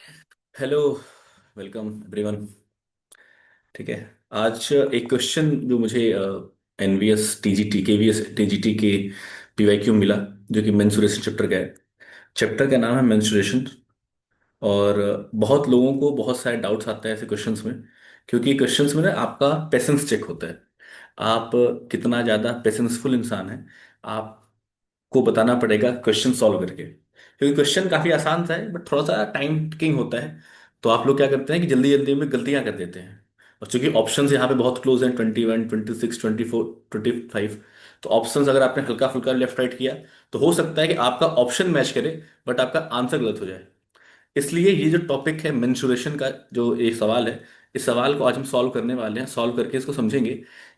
Hello. Welcome everyone. ठीक है। आज एक क्वेश्चन जो मुझे एनवीएस टीजीटी केवीएस टीजीटी के पीवाईक्यू मिला, जो कि मेंसुरेशन चैप्टर का है। चैप्टर का नाम है मेंसुरेशन। और बहुत लोगों को बहुत सारे डाउट्स आते हैं ऐसे क्वेश्चंस में, क्योंकि क्वेश्चंस में ना आपका पेशेंस चेक होता है। आप कितना ज़्यादा पेशेंसफुल इंसान है, आपको बताना पड़ेगा क्वेश्चन सॉल्व करके, क्योंकि क्वेश्चन काफ़ी आसान सा है बट थोड़ा सा टाइम टेकिंग होता है। तो आप लोग क्या करते हैं कि जल्दी जल्दी में गलतियां कर देते हैं। और चूंकि ऑप्शंस यहाँ पे बहुत क्लोज हैं, 21, 26, 24, 25। तो ऑप्शंस अगर आपने हल्का फुल्का लेफ्ट राइट किया तो हो सकता है कि आपका ऑप्शन मैच करे बट आपका आंसर गलत हो जाए। इसलिए ये जो टॉपिक है मेंसुरेशन का, जो एक सवाल है, इस सवाल को आज हम सॉल्व करने वाले हैं। सॉल्व करके इसको समझेंगे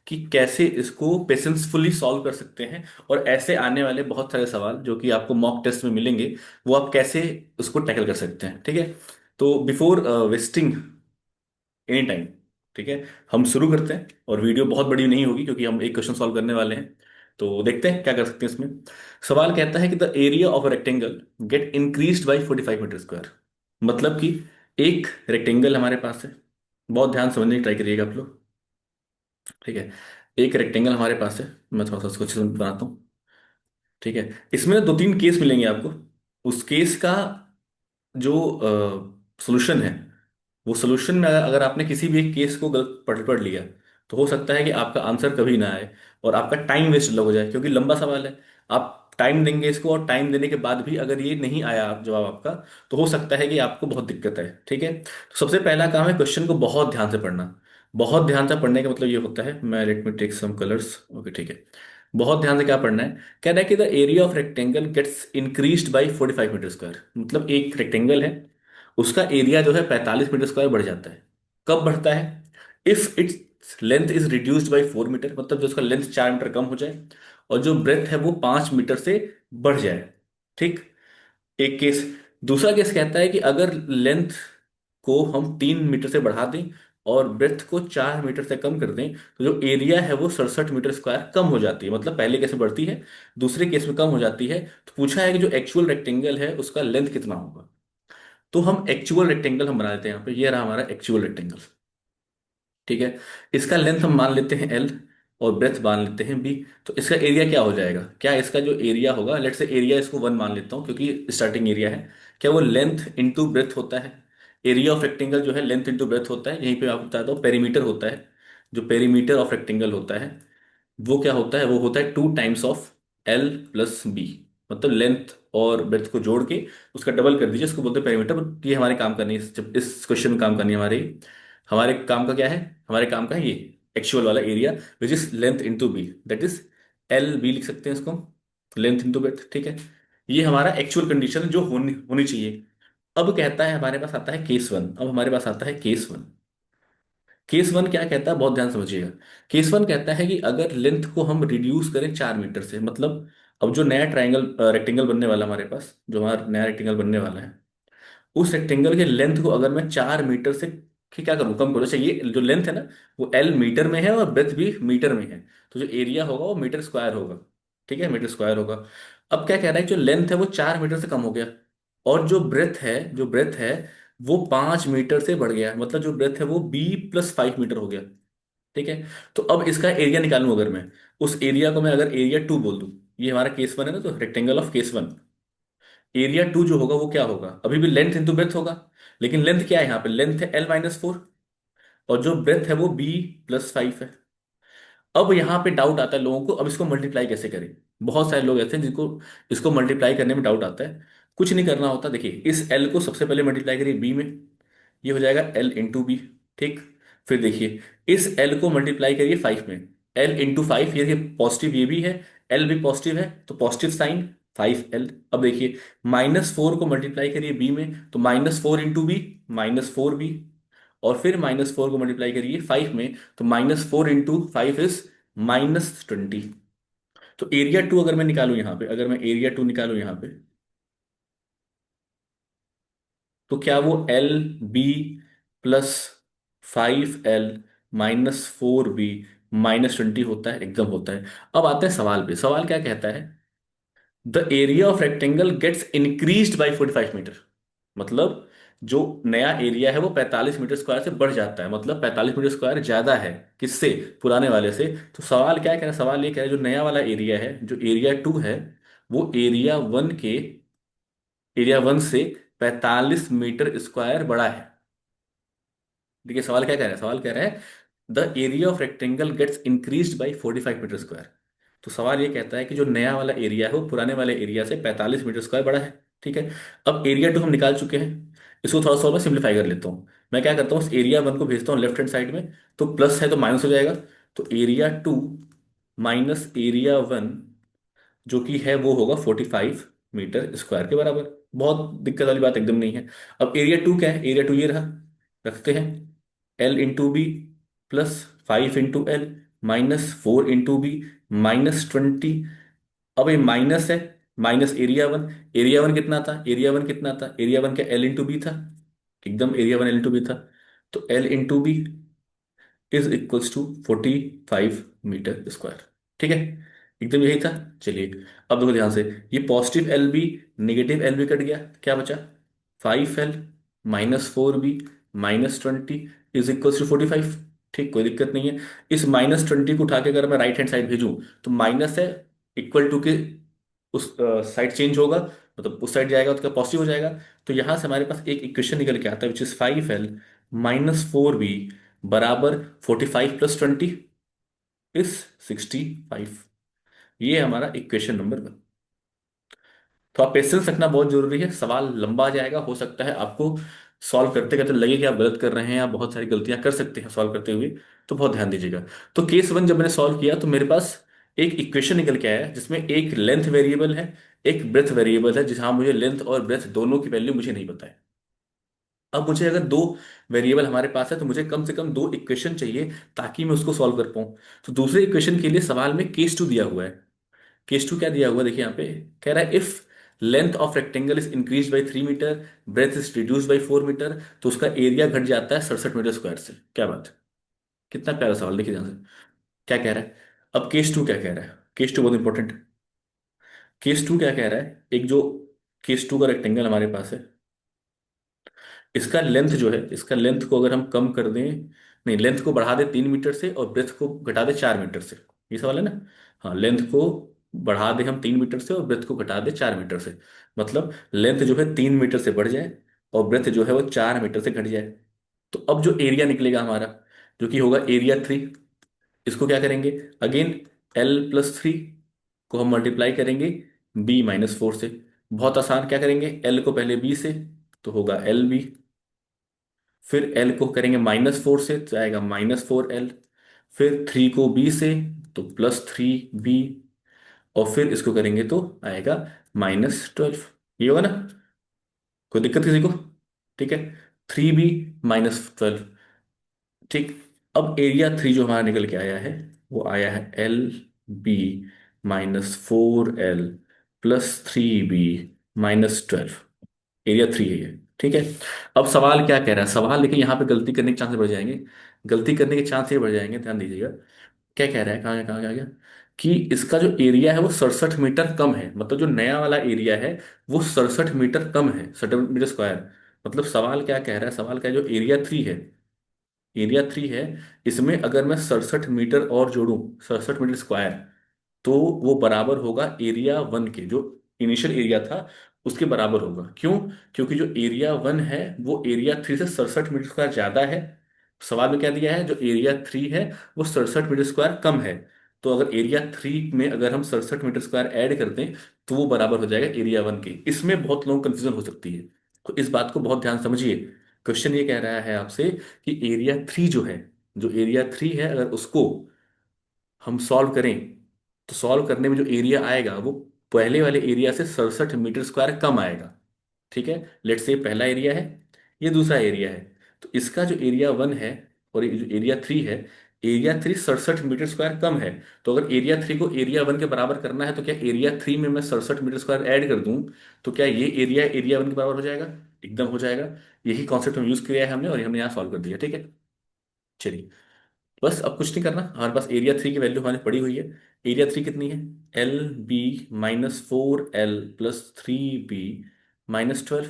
कि कैसे इसको पेशेंसफुली सॉल्व कर सकते हैं। और ऐसे आने वाले बहुत सारे सवाल जो कि आपको मॉक टेस्ट में मिलेंगे, वो आप कैसे उसको टैकल कर सकते हैं। ठीक है। तो बिफोर वेस्टिंग एनी टाइम, ठीक है, हम शुरू करते हैं। और वीडियो बहुत बड़ी नहीं होगी क्योंकि हम एक क्वेश्चन सॉल्व करने वाले हैं। तो देखते हैं क्या कर सकते हैं इसमें। सवाल कहता है कि the area of a rectangle get increased by 45 metre square. मतलब कि एक रेक्टेंगल हमारे पास है। बहुत ध्यान समझने की ट्राई करिएगा आप लोग। ठीक है। एक रेक्टेंगल हमारे पास है। मैं थोड़ा सा उसको अच्छे से बनाता हूँ। ठीक है। इसमें ना दो तीन केस मिलेंगे आपको। उस केस का जो सोल्यूशन है, वो सोल्यूशन में अगर आपने किसी भी एक केस को गलत पढ़ लिया तो हो सकता है कि आपका आंसर कभी ना आए और आपका टाइम वेस्ट हो जाए, क्योंकि लंबा सवाल है। आप टाइम देंगे इसको और टाइम देने के बाद भी अगर ये नहीं आया जवाब आपका, तो हो सकता है कि आपको बहुत दिक्कत है। ठीक है। तो सबसे पहला काम है क्वेश्चन को बहुत ध्यान से पढ़ना। बहुत ध्यान से पढ़ने का मतलब ये होता है, मैं let me take some colours. Okay, ठीक है। बहुत ध्यान से क्या पढ़ना है। कह रहा है कि the area of rectangle gets increased by 45 metre square. मतलब एक रेक्टेंगल है, उसका एरिया जो है 45 मीटर स्क्वायर बढ़ जाता है। कब बढ़ता है? If its length is reduced by 4 metre, मतलब जो उसका लेंथ 4 मीटर कम हो जाए और जो ब्रेथ है वो 5 मीटर से बढ़ जाए। ठीक। एक केस। दूसरा केस कहता है कि अगर लेंथ को हम 3 मीटर से बढ़ा दें और ब्रेथ को 4 मीटर से कम कर दें, तो जो एरिया है वो 67 मीटर स्क्वायर कम हो जाती है। मतलब पहले केस में बढ़ती है, दूसरे केस में कम हो जाती है। तो पूछा है कि जो एक्चुअल रेक्टेंगल है उसका लेंथ कितना होगा। तो हम एक्चुअल रेक्टेंगल हम बना देते हैं। यहाँ पे ये रहा हमारा एक्चुअल रेक्टेंगल। ठीक है। इसका लेंथ हम मान लेते हैं एल और ब्रेथ मान लेते हैं बी। तो इसका एरिया क्या हो जाएगा? क्या इसका जो एरिया होगा, लेट से एरिया इसको 1 मान लेता हूँ क्योंकि स्टार्टिंग एरिया है। क्या वो लेंथ इंटू ब्रेथ होता है? एरिया ऑफ रेक्टेंगल जो है लेंथ इंटू ब्रेथ होता है। यहीं पे आपको बताता हूँ पेरीमीटर होता है। जो पेरीमीटर ऑफ रेक्टेंगल होता है वो क्या होता है? वो होता है 2 times of L plus B. मतलब लेंथ और ब्रेथ को जोड़ के उसका डबल कर दीजिए, उसको बोलते हैं पेरीमीटर। बट ये हमारे काम का नहीं है, जब इस क्वेश्चन में काम करनी है हमारे। हमारे काम का क्या है? हमारे काम का है ये एक्चुअल वाला area, which is length into B, that is L B लिख सकते हैं इसको, लेंथ इंटू ब्रेथ। ठीक है। ये हमारा एक्चुअल कंडीशन जो होनी होनी चाहिए। अब कहता है, हमारे पास आता है केस वन। अब हमारे पास आता है केस वन। केस वन क्या कहता है, बहुत ध्यान समझिएगा। केस वन कहता है कि अगर लेंथ को हम रिड्यूस करें 4 मीटर से, मतलब अब जो नया ट्राइंगल रेक्टेंगल बनने वाला हमारे पास, जो हमारा नया रेक्टेंगल बनने वाला है, उस रेक्टेंगल के लेंथ को अगर मैं 4 मीटर से क्या करूँ, कम करूँ। अच्छा, ये जो लेंथ है ना, वो एल मीटर में है और ब्रेथ भी मीटर में है। तो जो एरिया होगा वो मीटर स्क्वायर होगा। ठीक है, मीटर स्क्वायर होगा। अब क्या कह रहा है, जो लेंथ है वो 4 मीटर से कम हो गया और जो ब्रेथ है वो 5 मीटर से बढ़ गया। मतलब जो ब्रेथ है वो b+5 मीटर हो गया। ठीक है। तो अब इसका एरिया निकालूं अगर मैं, उस एरिया को मैं अगर एरिया टू बोल दूं, ये हमारा केस वन है ना, तो rectangle of case one, area two जो होगा वो क्या होगा? अभी भी लेंथ इंटू ब्रेथ होगा, लेकिन लेंथ क्या है? यहाँ पे लेंथ है L-4 और जो ब्रेथ है वो B+5 है। अब यहाँ पे डाउट आता है लोगों को, अब इसको मल्टीप्लाई कैसे करें। बहुत सारे लोग ऐसे हैं जिनको इसको मल्टीप्लाई करने में डाउट आता है। कुछ नहीं करना होता। देखिए, इस L को सबसे पहले मल्टीप्लाई करिए B में, ये हो जाएगा L इंटू बी। ठीक। फिर देखिए, इस L को मल्टीप्लाई करिए 5 में, L इंटू 5, ये देखिए पॉजिटिव ये भी है, L भी पॉजिटिव है तो पॉजिटिव साइन 5L। अब देखिए, -4 को मल्टीप्लाई करिए B में, तो -4 इंटू बी, -4B। और फिर -4 को मल्टीप्लाई करिए 5 में, तो -4 इंटू 5 इज -20। तो एरिया टू अगर मैं निकालूं यहाँ पे, अगर मैं एरिया टू निकालूं यहाँ पे, तो क्या वो L B+5L -4B -20 होता है? एकदम होता है। अब आते हैं सवाल पे। सवाल क्या कहता है? The area of rectangle gets increased by 45 metre. मतलब जो नया एरिया है वो 45 मीटर स्क्वायर से बढ़ जाता है, मतलब 45 मीटर स्क्वायर ज्यादा है किससे, पुराने वाले से। तो सवाल क्या कह रहा है, सवाल ये कह रहा है जो नया वाला एरिया है, जो एरिया 2 है, वो एरिया वन से 45 मीटर स्क्वायर बड़ा है। देखिए सवाल क्या कह रहा है, सवाल कह रहा है the area of rectangle gets increased by 45 metre square. तो सवाल ये कहता है कि जो नया वाला एरिया है वो पुराने वाले एरिया से 45 मीटर स्क्वायर बड़ा है। ठीक है। अब एरिया 2 हम निकाल चुके हैं, इसको थोड़ा सा और मैं सिंप्लीफाई कर लेता हूँ। मैं क्या करता हूँ, एरिया 1 को भेजता हूँ लेफ्ट हैंड साइड में, तो प्लस है तो माइनस हो जाएगा। तो एरिया 2 माइनस एरिया 1 जो कि है वो होगा 45 मीटर स्क्वायर के बराबर। बहुत दिक्कत वाली बात एकदम नहीं है। अब एरिया 2 क्या है, एरिया 2 ये रहा, रखते हैं L into B plus 5 into L -4 into B -20। अब ये माइनस है, माइनस एरिया 1, एरिया 1 कितना था, एरिया 1 कितना था, एरिया 1 क्या L इंटू बी था, एकदम एरिया 1 L इंटू बी था। तो L into B is equals to 45 metre square. ठीक है, एकदम यही था। चलिए अब देखो ध्यान से, ये positive L B negative L B cut गया, क्या बचा, 5L -4B -20 is equals to 45। ठीक, कोई दिक्कत नहीं है। इस -20 को उठा के अगर मैं राइट हैंड साइड भेजूं, तो माइनस है, इक्वल टू के उस साइड चेंज होगा, मतलब उस साइड जाएगा तो क्या पॉजिटिव हो जाएगा। तो यहां से हमारे पास एक इक्वेशन निकल के आता है विच इज 5L -4B बराबर 45 + 20 इज 65। ये हमारा इक्वेशन नंबर 1। तो आप पेशेंस रखना बहुत जरूरी है, सवाल लंबा आ जाएगा, हो सकता है आपको सॉल्व करते करते लगे कि आप गलत कर रहे हैं, आप बहुत सारी गलतियां कर सकते हैं सॉल्व करते हुए। तो बहुत ध्यान दीजिएगा। तो केस 1 जब मैंने सॉल्व किया तो मेरे पास एक इक्वेशन निकल के आया जिसमें एक लेंथ वेरिएबल है, एक ब्रेथ वेरिएबल है, जहां मुझे लेंथ और ब्रेथ दोनों की वैल्यू मुझे नहीं पता है। अब मुझे अगर दो वेरिएबल हमारे पास है तो मुझे कम से कम दो इक्वेशन चाहिए ताकि मैं उसको सॉल्व कर पाऊं। तो दूसरे इक्वेशन के लिए सवाल में केस 2 दिया हुआ है। केस 2 क्या दिया हुआ है, देखिए यहाँ पे कह रहा है if length of rectangle is increase by 3 metre, breadth is reduce by 4 metre, तो उसका एरिया घट जाता है 67 मीटर स्क्वायर से। क्या बात है, कितना प्यारा सवाल, देखिए ध्यान से क्या कह रहा है। अब केस 2 क्या कह रहा है, केस 2 बहुत इंपॉर्टेंट। केस 2 क्या कह रहा है, एक जो केस 2 का रेक्टेंगल हमारे पास है, इसका लेंथ जो है, इसका लेंथ को अगर हम कम कर दें, नहीं लेंथ को बढ़ा दे 3 मीटर से और ब्रेथ को घटा दे 4 मीटर से, ये सवाल है ना। हाँ, लेंथ को बढ़ा दे हम 3 मीटर से और ब्रेथ को घटा दे 4 मीटर से, मतलब लेंथ जो है 3 मीटर से बढ़ जाए और ब्रेथ जो है वो 4 मीटर से घट जाए। तो अब जो एरिया निकलेगा हमारा, जो कि होगा एरिया 3, इसको क्या करेंगे, अगेन L+3 को हम मल्टीप्लाई करेंगे B -4 से। बहुत आसान, क्या करेंगे, L को पहले B से, तो होगा LB, फिर L को करेंगे -4 से तो आएगा -4L, फिर 3 को B से तो +3B, और फिर इसको करेंगे तो आएगा -12। ये होगा ना, कोई दिक्कत किसी को। ठीक है, 3B -12। ठीक। अब एरिया 3 जो हमारा निकल के आया है वो आया है LB -4L +3B -12। एरिया 3 है ये। ठीक है। अब सवाल क्या कह रहा है, सवाल देखिए यहाँ पे गलती करने के चांस बढ़ जाएंगे, गलती करने के चांस ये बढ़ जाएंगे, ध्यान दीजिएगा। क्या कह रहा है, कहाँ कहाँ गया, कि इसका जो एरिया है वो 67 मीटर कम है, मतलब जो नया वाला एरिया है वो 67 मीटर कम है, 67 मीटर स्क्वायर। मतलब सवाल क्या कह रहा है, सवाल क्या है, जो एरिया 3 है, एरिया 3 है, इसमें अगर मैं 67 मीटर और जोड़ूं, 67 मीटर स्क्वायर, तो वो बराबर होगा एरिया 1 के, जो इनिशियल एरिया था उसके बराबर होगा। क्यों, क्योंकि जो एरिया 1 है वो एरिया 3 से 67 मीटर स्क्वायर ज्यादा है। सवाल में क्या दिया है, जो एरिया 3 है वो 67 मीटर स्क्वायर कम है। तो अगर एरिया 3 में अगर हम 67 मीटर स्क्वायर ऐड कर दें तो वो बराबर हो जाएगा एरिया 1 के। इसमें बहुत लोगों को कंफ्यूजन हो सकती है, तो इस बात को बहुत ध्यान समझिए। क्वेश्चन ये कह रहा है आपसे कि एरिया 3 जो है, जो एरिया 3 है अगर उसको हम सॉल्व करें, तो सॉल्व करने में जो एरिया आएगा वो पहले वाले एरिया से 67 मीटर स्क्वायर कम आएगा। ठीक है, लेट्स से पहला एरिया है, ये दूसरा एरिया है, तो इसका जो एरिया 1 है और ये जो एरिया 3 है, एरिया 3 67 मीटर स्क्वायर कम है। तो अगर एरिया 3 को एरिया 1 के बराबर करना है तो क्या एरिया 3 में मैं 67 मीटर स्क्वायर ऐड कर दूं तो क्या ये एरिया 1 के बराबर हो जाएगा, एकदम हो जाएगा। यही कॉन्सेप्ट हम यूज किया है हमने, और हमने यहाँ सॉल्व कर दिया। ठीक है, चलिए बस अब कुछ नहीं करना, हमारे पास एरिया 3 की वैल्यू हमारी पड़ी हुई है। एरिया 3 कितनी है, LB -4L +3B -12।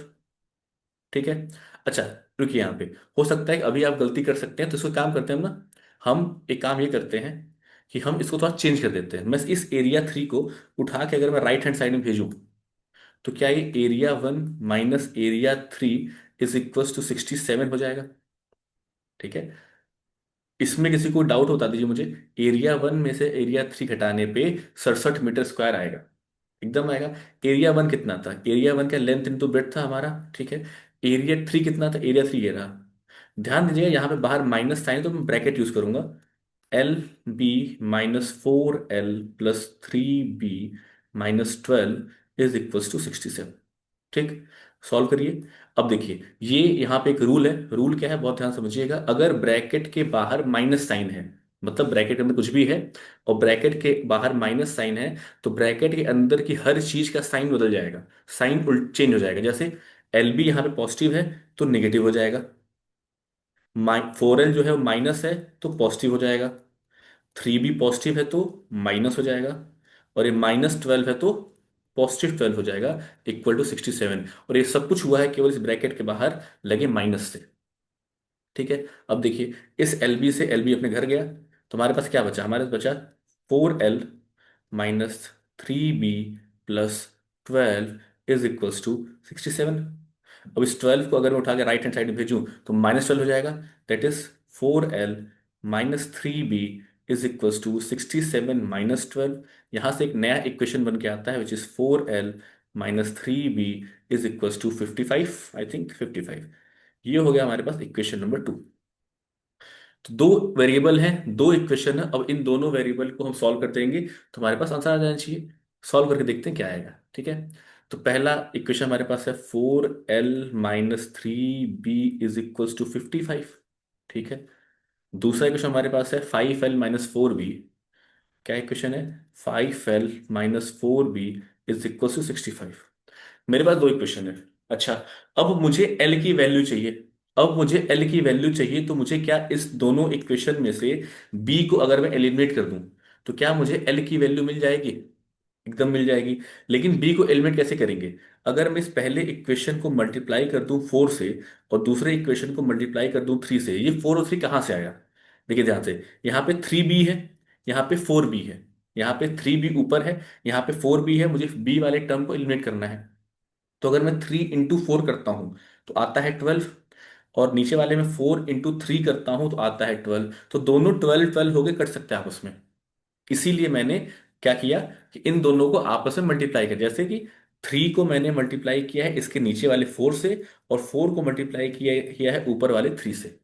ठीक है। अच्छा, रुकिए यहाँ पे। हो सकता है कि अभी आप गलती कर सकते हैं, तो इसको काम करते हैं हम ना, हम एक काम ये करते हैं कि हम इसको थोड़ा चेंज कर देते हैं। मैं इस एरिया 3 को उठा के अगर मैं राइट हैंड साइड में भेजूं, तो क्या ये area 1 minus area 3 is equal to 67 हो जाएगा? ठीक है। इसमें किसी को डाउट बता दीजिए मुझे। एरिया 1 में से एरिया 3 घटाने पे 67 मीटर स्क्वायर आएगा। एकदम आएगा। एरिया 1 कितना था? एरिया 1 का लेंथ इंटू ब्रेड्थ था हमारा, ठीक है। एरिया 3 कितना था? एरिया 3 ये रहा। ध्यान दीजिएगा यहाँ पे बाहर माइनस साइन, तो मैं ब्रैकेट यूज करूंगा। LB -4L+3B -12 is equal to 67। ठीक। सॉल्व करिए। अब देखिए, ये यहाँ पे एक रूल है। रूल क्या है, बहुत ध्यान समझिएगा। अगर ब्रैकेट के बाहर माइनस साइन है, मतलब ब्रैकेट के अंदर कुछ भी है और ब्रैकेट के बाहर माइनस साइन है, तो ब्रैकेट के अंदर की हर चीज का साइन बदल जाएगा। साइन उल्ट चेंज हो जाएगा। जैसे LB यहाँ पे पॉजिटिव है तो नेगेटिव हो जाएगा। 4L जो है वो माइनस है तो पॉजिटिव हो जाएगा। 3B पॉजिटिव है तो माइनस हो जाएगा। और ये -12 है तो +12 हो जाएगा, इक्वल टू 67। और ये सब कुछ हुआ है केवल इस ब्रैकेट के बाहर लगे माइनस से। ठीक है। अब देखिए, इस LB से LB अपने घर गया, तो हमारे पास क्या बचा? हमारे पास बचा 4L -3B+12 is equals to 67। अब इस 12 को अगर मैं उठा के राइट हैंड साइड में भेजूं, तो -12 हो जाएगा। That is 4L -3B is equals to 67 - 12। यहां से एक नया इक्वेशन बन के आता है, which is 4L -3B is equals to 55। I think 55। ये हो गया हमारे पास इक्वेशन नंबर 2। तो दो वेरिएबल हैं, दो इक्वेशन है। अब इन दोनों वेरिएबल को हम सॉल्व कर देंगे तो हमारे पास आंसर आ जाना चाहिए। सॉल्व करके देखते हैं क्या आएगा। ठीक है। तो पहला इक्वेशन हमारे पास है 4L -3B is equals to 55। ठीक है। दूसरा इक्वेशन हमारे पास है 5L -4B। क्या इक्वेशन है? 5L -4B is equals to 65। मेरे पास दो इक्वेशन है। अच्छा, अब मुझे एल की वैल्यू चाहिए। अब मुझे एल की वैल्यू चाहिए, तो मुझे क्या इस दोनों इक्वेशन में से बी को अगर मैं एलिमिनेट कर दूं, तो क्या मुझे एल की वैल्यू मिल जाएगी? एकदम मिल जाएगी। लेकिन बी को एलिमिनेट कैसे करेंगे? अगर मैं इस पहले इक्वेशन को मल्टीप्लाई कर दूं 4 से और दूसरे इक्वेशन को मल्टीप्लाई कर दूं 3 से, ये 4 और 3 कहाँ से आया? देखिए ध्यान से। यहाँ पे 3B है, यहाँ पे 4B है। यहाँ पे 3B ऊपर है, यहाँ पे 4B है। मुझे बी वाले टर्म को एलिमिनेट करना है। तो अगर मैं 3 × 4 करता हूं तो आता है 12। और नीचे वाले में 4 × 3 करता हूं तो आता है 12। तो दोनों 12 12 होके कट सकते हैं आपस में। इसीलिए मैंने क्या किया कि इन दोनों को आपस में मल्टीप्लाई कर, जैसे कि 3 को मैंने मल्टीप्लाई किया है इसके नीचे वाले 4 से, और 4 को मल्टीप्लाई किया किया है ऊपर वाले 3 से।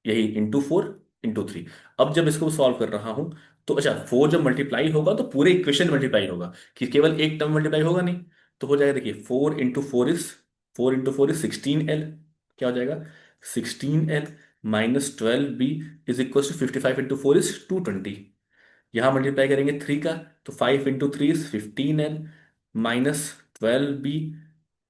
यही × 4 × 3। अब जब इसको सॉल्व कर रहा हूं, तो अच्छा, 4 जब मल्टीप्लाई होगा तो पूरे इक्वेशन मल्टीप्लाई होगा, कि केवल एक टर्म मल्टीप्लाई होगा नहीं। तो हो जाएगा, देखिए, 4 × 4 इज क्या हो जाएगा? 16L -12B is equal to 55 × 4 is 220। यहां मल्टीप्लाई करेंगे 3 का, तो 5 × 3 is 15L -12B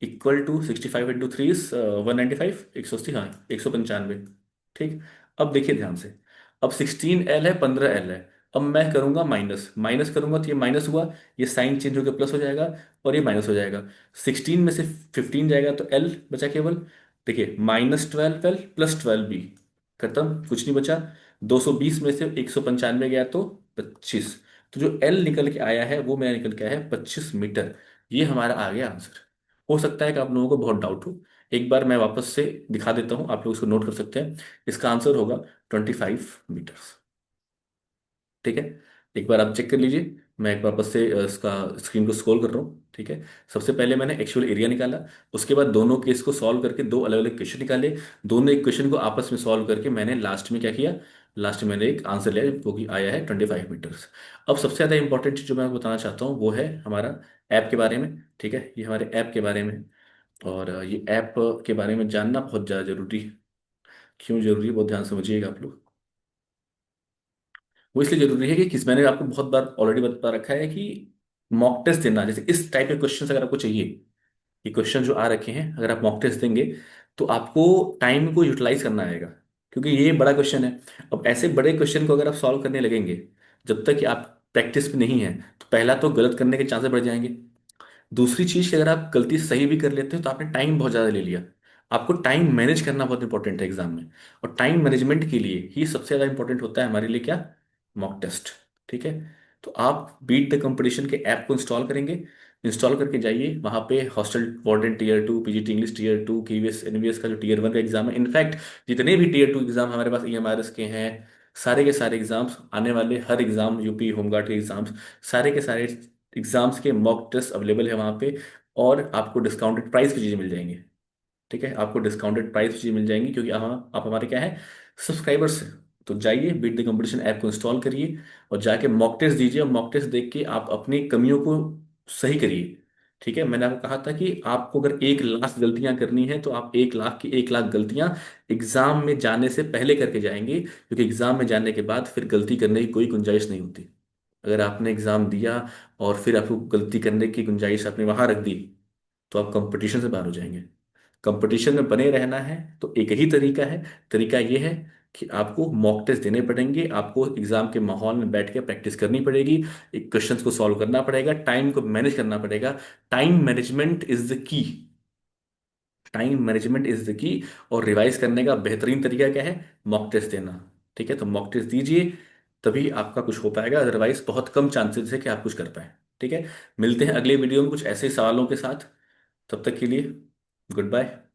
equal to 65 × 3 is 195, 180, हाँ 195। ठीक। अब देखिए ध्यान से। अब 16L है, 15L है। अब मैं करूंगा माइनस माइनस करूंगा, तो ये माइनस हुआ, ये साइन चेंज होकर प्लस हो जाएगा, और ये माइनस हो जाएगा। 16 में से 15 जाएगा तो L बचा केवल। देखिए, -12L +12B, खत्म, कुछ नहीं बचा। 220 में से 195 गया तो 25। तो जो L निकल के आया है वो मेरा निकल के आया है 25 मीटर। ये हमारा आ गया आंसर। हो सकता है कि आप लोगों को बहुत डाउट हो। एक बार मैं वापस से दिखा देता हूं, आप लोग इसको नोट कर सकते हैं। इसका आंसर होगा 25 मीटर्स। ठीक है। एक बार आप चेक कर लीजिए। मैं एक बार वापस से इसका स्क्रीन को स्क्रॉल कर रहा हूँ। ठीक है। सबसे पहले मैंने एक्चुअल एरिया निकाला। उसके बाद दोनों केस को सॉल्व करके दो अलग अलग क्वेश्चन निकाले। दोनों इक्वेशन को आपस में सॉल्व करके मैंने लास्ट में क्या किया? लास्ट में मैंने एक आंसर लिया, वो कि आया है 25 मीटर्स। अब सबसे ज़्यादा इंपॉर्टेंट चीज़ जो मैं बताना चाहता हूँ वो है हमारा ऐप के बारे में। ठीक है, ये हमारे ऐप के बारे में। और ये ऐप के बारे में जानना बहुत ज़्यादा जरूरी है। क्यों जरूरी है, बहुत ध्यान से समझिएगा आप लोग। वो इसलिए जरूरी है कि मैंने आपको बहुत बार ऑलरेडी बता रखा है कि मॉक टेस्ट देना, जैसे इस टाइप के क्वेश्चन अगर आपको चाहिए, ये क्वेश्चन जो आ रखे हैं, अगर आप मॉक टेस्ट देंगे तो आपको टाइम को यूटिलाइज करना आएगा, क्योंकि ये बड़ा क्वेश्चन है। अब ऐसे बड़े क्वेश्चन को अगर आप सॉल्व करने लगेंगे, जब तक कि आप प्रैक्टिस पे नहीं है, तो पहला तो गलत करने के चांसेस बढ़ जाएंगे। दूसरी चीज कि अगर आप गलती सही भी कर लेते हो तो आपने टाइम बहुत ज्यादा ले लिया। आपको टाइम मैनेज करना बहुत इंपॉर्टेंट है एग्जाम में। और टाइम मैनेजमेंट के लिए ही सबसे ज्यादा इंपॉर्टेंट होता है हमारे लिए क्या, मॉक टेस्ट। ठीक है। तो आप बीट द कंपटीशन के ऐप को इंस्टॉल करेंगे, इंस्टॉल करके जाइए वहां पे hostel warden tier 2, PGT English tier 2, KVS NVS का जो टीयर 1 का एग्जाम है, इनफैक्ट जितने भी टीयर 2 एग्जाम हमारे पास ईएमआरएस के हैं, सारे के सारे एग्जाम्स आने वाले, हर एग्जाम यूपी होमगार्ड के एग्जाम्स, सारे के सारे एग्जाम्स के मॉक टेस्ट अवेलेबल है वहां पे। और आपको डिस्काउंटेड प्राइस की चीजें मिल जाएंगी। ठीक है, आपको डिस्काउंटेड प्राइस चीज मिल जाएंगी क्योंकि आप हमारे क्या है, सब्सक्राइबर्स हैं। तो जाइए बीट द कंपटीशन ऐप को इंस्टॉल करिए और जाके मॉक टेस्ट दीजिए, और मॉक टेस्ट देख के आप अपनी कमियों को सही करिए। ठीक है, मैंने आपको कहा था कि आपको अगर 1 लाख गलतियां करनी है तो आप 1 लाख की 1 लाख गलतियां एग्जाम में जाने से पहले करके जाएंगे, क्योंकि एग्जाम में जाने के बाद फिर गलती करने की कोई गुंजाइश नहीं होती। अगर आपने एग्जाम दिया और फिर आपको गलती करने की गुंजाइश आपने वहां रख दी, तो आप कंपटीशन से बाहर हो जाएंगे। कंपटीशन में बने रहना है तो एक ही तरीका है, तरीका ये है कि आपको मॉक टेस्ट देने पड़ेंगे, आपको एग्जाम के माहौल में बैठ के प्रैक्टिस करनी पड़ेगी, एक क्वेश्चंस को सॉल्व करना पड़ेगा, टाइम को मैनेज करना पड़ेगा। Time management is the key, time management is the key. और रिवाइज करने का बेहतरीन तरीका क्या है, मॉक टेस्ट देना। ठीक है, तो मॉक टेस्ट दीजिए, तभी आपका कुछ हो पाएगा, अदरवाइज बहुत कम चांसेस है कि आप कुछ कर पाए। ठीक है, मिलते हैं अगले वीडियो में कुछ ऐसे सवालों के साथ। तब तक के लिए गुड बाय।